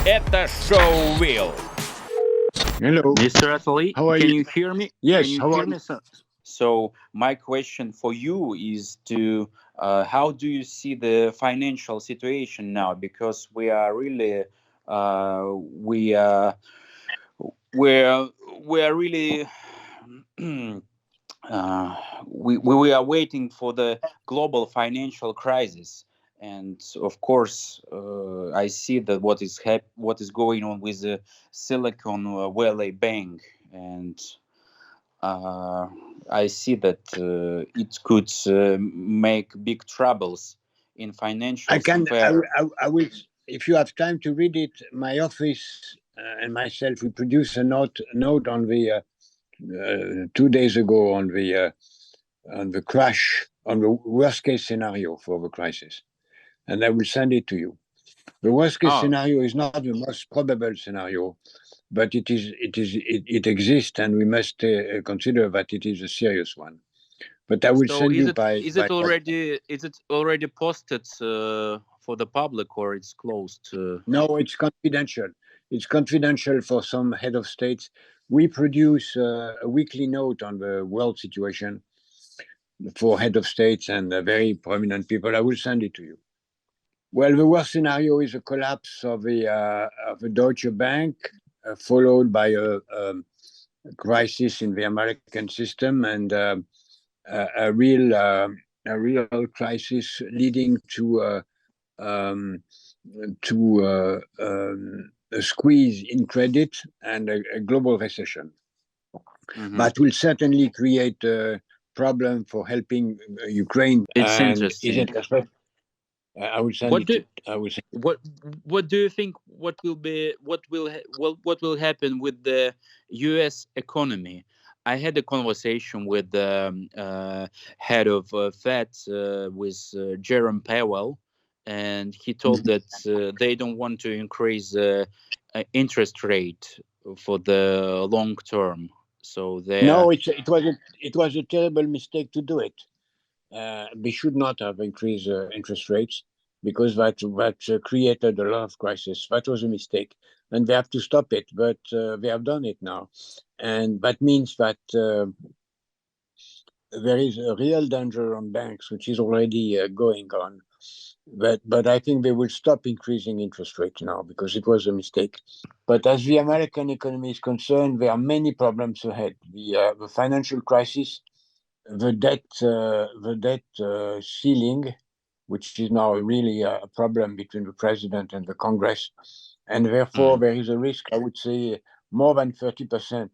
Это шоу Will. Hello. Mr. Attali, How are can you? you hear me? Yes, Can you how hear are me? you? So my question for you is to how do you see the financial situation now? Because we are really we we're we're really uh, we are waiting for the global financial crisis, and of course I see that what is going on with the Silicon Valley Bank, and uh, I see that it could make big troubles in I financial can. sphere. I will. If you have time to read it, my office and myself we produce a note on the 2 days ago on the crash, on the worst case scenario for the crisis, and I will send it to you. The worst case Oh, scenario is not the most probable scenario, but it exists, and we must consider that it is a serious one. But I will so send is you it by is by. it already posted for the public, or it's closed? No, it's confidential. It's confidential for some head of states. We produce a weekly note on the world situation for head of states and very prominent people. I will send it to you. Well, the worst scenario is a collapse of the Deutsche Bank, followed by crisis in the American system and a real crisis leading um, to a squeeze in credit and a global recession. Mhm. That will certainly create a problem for helping Ukraine. It's And is interesting. it respect? I will send What it. do I will send. what what do you think? What will happen with the U.S. economy? I had a conversation with the head of Fed, with Jerome Powell, and he told that they don't want to increase the interest rate for the long term. So they No, it was a terrible mistake to do it. We should not have increased interest rates because that created a lot of crisis. That was a mistake, and they have to stop it. But they have done it now, and that means that there is a real danger on banks, which is already going on. But I think they will stop increasing interest rates now because it was a mistake. But as the American economy is concerned, there are many problems ahead. The financial crisis, the debt ceiling, which is now really a problem between the president and the Congress, and therefore Mm. there is a risk. I would say more than 30%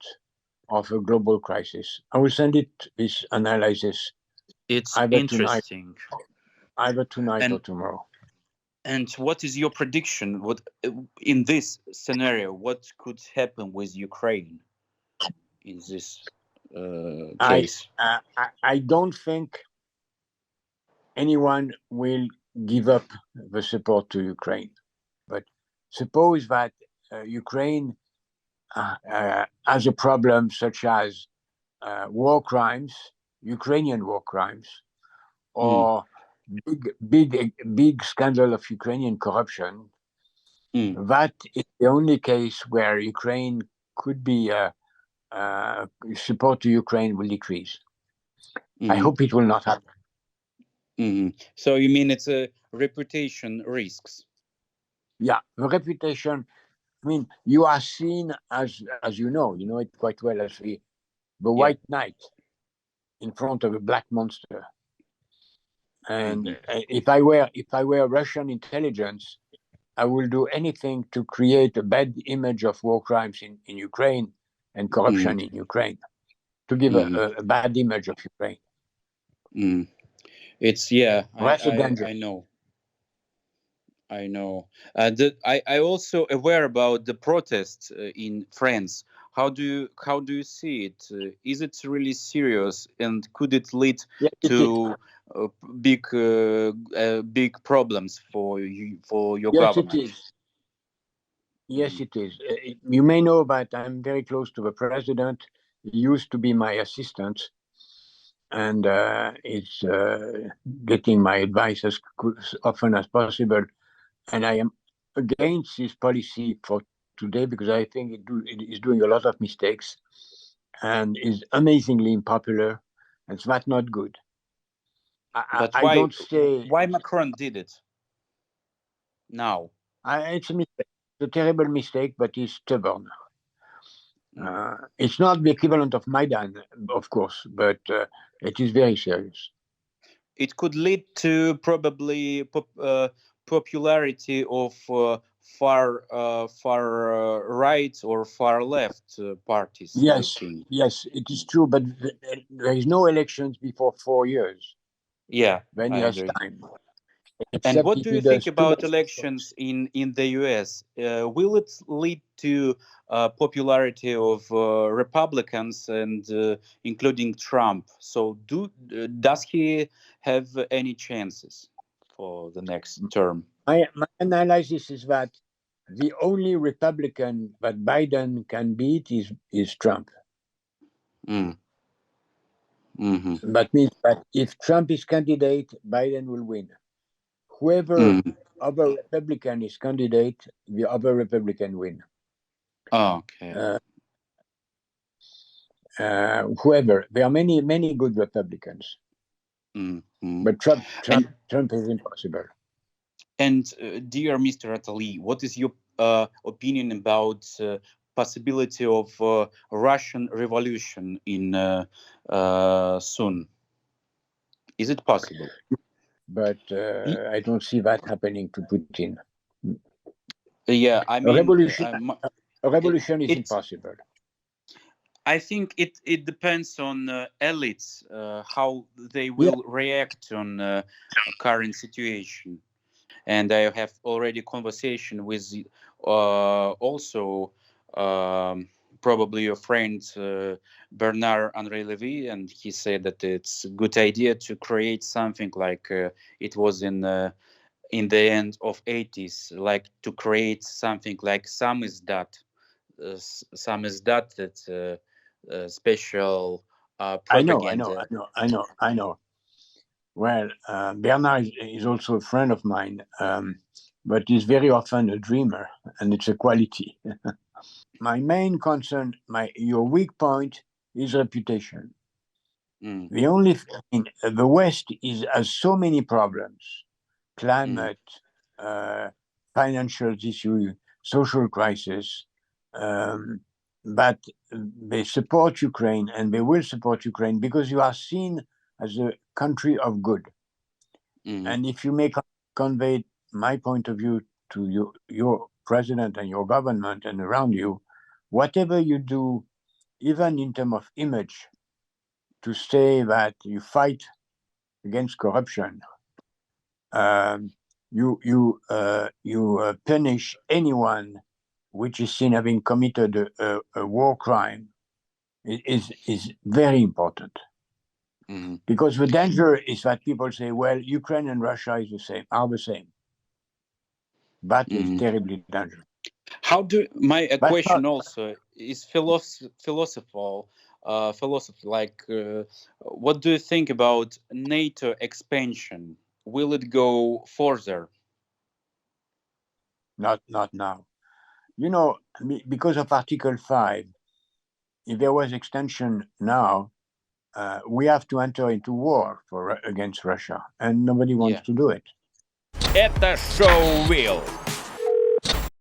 of a global crisis. I will send it this analysis It's either tonight, interesting. or And tomorrow. what is your prediction? What in this scenario? What could happen with Ukraine in this I, case? I don't think anyone will give up the support to Ukraine. But suppose that Ukraine has a problem such as war crimes, Ukrainian war crimes, Mm, or big scandal of Ukrainian corruption. mm, That is the only case where Ukraine could be support to Ukraine will decrease. I mm, hope it will not happen. So you mean it's a reputation risks? Yeah, the reputation. I mean, you are seen as you know it quite well as the Yeah. white knight in front of a black monster. And Hmm. if I were Russian intelligence, I will do anything to create a bad image of war crimes in Ukraine and Mm, corruption in Ukraine to give mm, a bad image of Ukraine. mm. It's yeah. That's a I danger. know. I know. I also aware about the protests in France. How do you see it? Is it really serious, and could it lead Yes, it is. to uh, big problems for your Yes, it government? is. Yes, Mm, it is. You may know that I'm very close to the president. He used to be my assistant, and is getting my advice as often as possible. And I am against his policy for today because I think it is doing a lot of mistakes and is amazingly unpopular. And it's not good. But I don't say why Macron did it now? it's a mistake. It's a terrible mistake, but he's stubborn. It's not the equivalent of Maidan, of course, but it is very serious. It could lead to probably popularity of far right or far left parties. Yes, it is true, but there is no elections before 4 years. Yeah, Then he I has agree. time. And what do you think about much. elections in the US? Will it lead to popularity of Republicans and including Trump? So does he have any chances for the next term? My analysis is that the only Republican that Biden can beat is Trump. That means that if Trump is candidate, Biden will win. Whoever other Republican is candidate, the other Republican win. Okay. Whoever, there are many good Republicans, but Trump is impossible. And dear Mr. Attali, what is your opinion about possibility of Russian revolution in soon? Is it possible? But I don't see that happening to Putin. Yeah, I mean, a revolution is impossible. I think it depends on elites, how they will react on current situation. And I have already conversation with also probably your friend Bernard Henri Levy, and he said that it's a good idea to create something like it was in the end of 80s, like to create something like samizdat that special propaganda. I know. Well, Bernard is also a friend of mine, but he's very often a dreamer, and it's a quality. My main concern, your weak point, is reputation. The only thing, the West has so many problems: climate, financial issue, social crisis, but they support Ukraine, and they will support Ukraine because you are seen as a country of good. And if you may convey my point of view to your president and your government and around you, whatever you do, even in terms of image, to say that you fight against corruption, you punish anyone which is seen having committed a war crime, is very important. Because the danger is that people say, well, Ukraine and Russia are the same. That is terribly dangerous. How do my question also is philosophical, like what do you think about NATO expansion? Will it go further? Not now. You know, because of Article 5, if there was extension now, we have to enter into war against Russia, and nobody wants to do it. Это шоу Will.